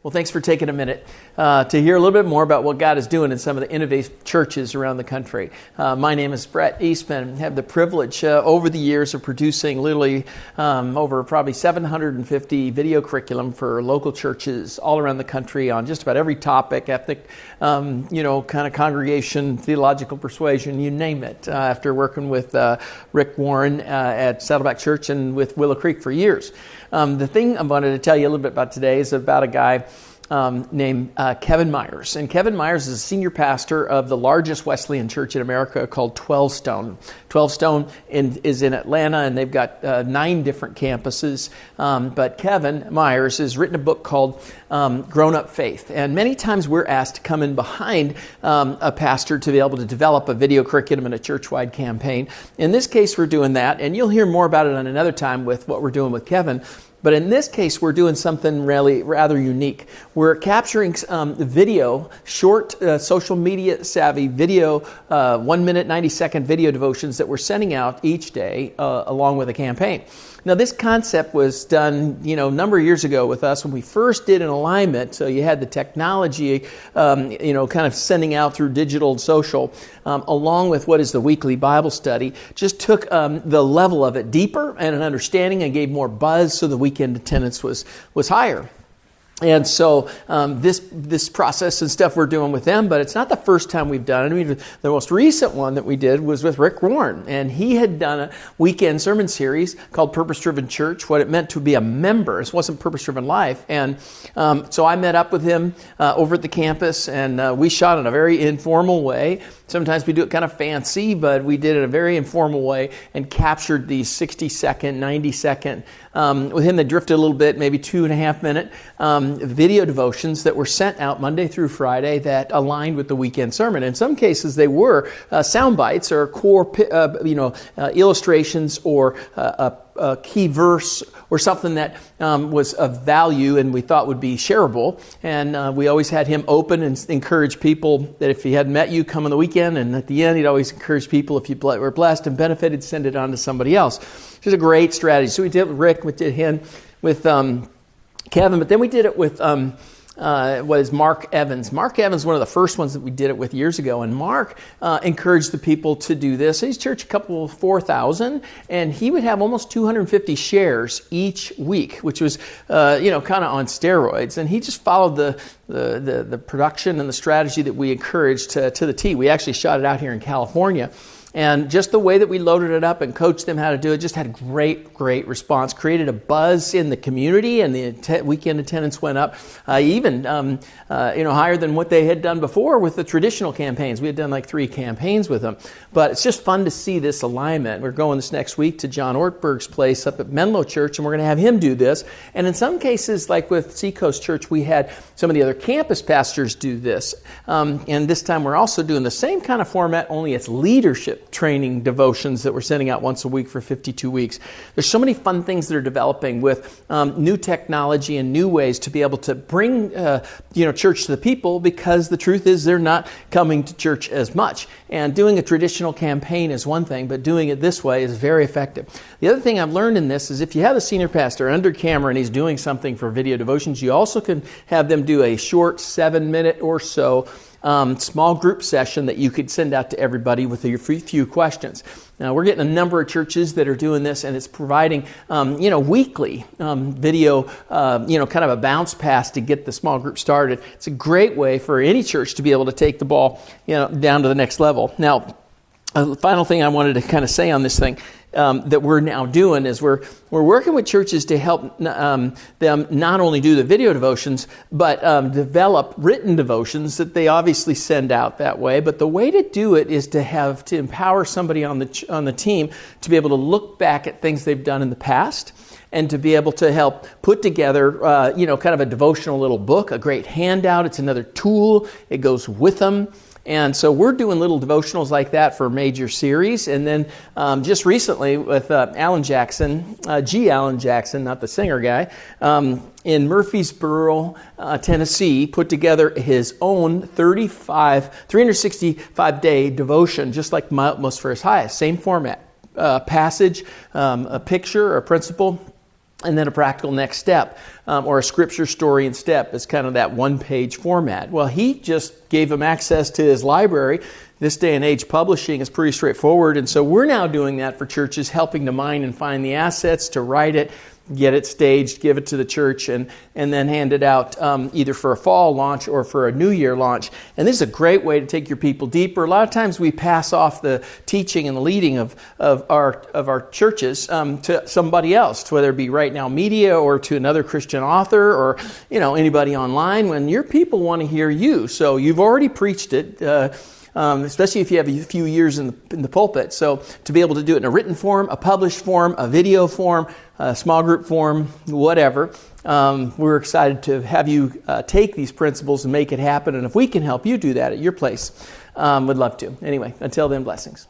Well, thanks for taking a minute to hear a little bit more about what God is doing in some of the innovative churches around the country. My name is Brett Eastman. I have the privilege over the years of producing literally over probably 750 video curriculum for local churches all around the country on just about every topic, ethnic, kind of congregation, theological persuasion, you name it. After working with Rick Warren at Saddleback Church and with Willow Creek for years. The thing I wanted to tell you a little bit about today is about a guy named Kevin Myers. And Kevin Myers is a senior pastor of the largest Wesleyan church in America called 12 Stone. 12 Stone is in Atlanta, and they've got 9 different campuses. But Kevin Myers has written a book called Grown Up Faith. And many times we're asked to come in behind a pastor to be able to develop a video curriculum and a church-wide campaign. In this case, we're doing that, and you'll hear more about it on another time with what we're doing with Kevin. But in this case, we're doing something really rather unique. We're capturing video, short social media savvy video, 1 minute, 90-second video devotions that we're sending out each day along with a campaign. Now, this concept was done, a number of years ago with us when we first did an alignment. So you had the technology, kind of sending out through digital and social, along with what is the weekly Bible study. Just took the level of it deeper and an understanding and gave more buzz, so the weekend attendance was higher. And so this process and stuff we're doing with them, but it's not the first time we've done it. I mean, the most recent one that we did was with Rick Warren, and he had done a weekend sermon series called Purpose Driven Church, what it meant to be a member. This wasn't Purpose Driven Life. And so I met up with him over at the campus, and we shot in a very informal way. Sometimes we do it kind of fancy, but we did it in a very informal way and captured these 60-second, 90-second, with him they drifted a little bit, maybe 2.5 minute video devotions that were sent out Monday through Friday that aligned with the weekend sermon. In some cases, they were sound bites or core, illustrations or a key verse or something that was of value and we thought would be shareable. And we always had him open and encourage people that if he hadn't met you, come on the weekend. And at the end, he'd always encourage people, if you were blessed and benefited, send it on to somebody else. Which is a great strategy. So we did it with Rick, we did him with Kevin, but then we did it with Mark Evans. Mark Evans, one of the first ones that we did it with years ago, and Mark encouraged the people to do this. He's church 4,000, and he would have almost 250 shares each week, which was kind of on steroids. And he just followed the production and the strategy that we encouraged to the T. We actually shot it out here in California. And just the way that we loaded it up and coached them how to do it just had great response. Created a buzz in the community, and the weekend attendance went up even higher than what they had done before with the traditional campaigns. We had done like 3 campaigns with them. But it's just fun to see this alignment. We're going this next week to John Ortberg's place up at Menlo Church, and we're going to have him do this. And in some cases, like with Seacoast Church, we had some of the other campus pastors do this. And this time we're also doing the same kind of format, only it's leadership training devotions that we're sending out once a week for 52 weeks. There's so many fun things that are developing with new technology and new ways to be able to bring church to the people, because the truth is they're not coming to church as much. And doing a traditional campaign is one thing, but doing it this way is very effective. The other thing I've learned in this is if you have a senior pastor under camera and he's doing something for video devotions, you also can have them do a short 7-minute or so small group session that you could send out to everybody with your few questions. Now, we're getting a number of churches that are doing this, and it's providing, weekly video, kind of a bounce pass to get the small group started. It's a great way for any church to be able to take the ball, down to the next level. Now, the final thing I wanted to kind of say on this thing that we're now doing is we're working with churches to help them not only do the video devotions, but develop written devotions that they obviously send out that way. But the way to do it is to empower somebody on the team to be able to look back at things they've done in the past, and to be able to help put together, kind of a devotional little book, a great handout. It's another tool. It goes with them. And so we're doing little devotionals like that for a major series. And then just recently with Alan Jackson, Alan Jackson, not the singer guy, in Murfreesboro, Tennessee, put together his own 365-day devotion, just like Most for His Highest. Same format, passage, a picture, a principle, and then a practical next step, or a scripture story and step. It's kind of that one-page format. Well, he just gave them access to his library. This day and age, publishing is pretty straightforward, and so we're now doing that for churches, helping to mine and find the assets, to write it, get it staged, give it to the church, and then hand it out either for a fall launch or for a New Year launch. And this is a great way to take your people deeper. A lot of times we pass off the teaching and the leading of our churches to somebody else, whether it be Right Now Media or to another Christian author or anybody online, when your people want to hear you. So you've already preached it. Especially if you have a few years in the pulpit. So to be able to do it in a written form, a published form, a video form, a small group form, whatever, we're excited to have you take these principles and make it happen. And if we can help you do that at your place, we'd love to. Anyway, until then, blessings.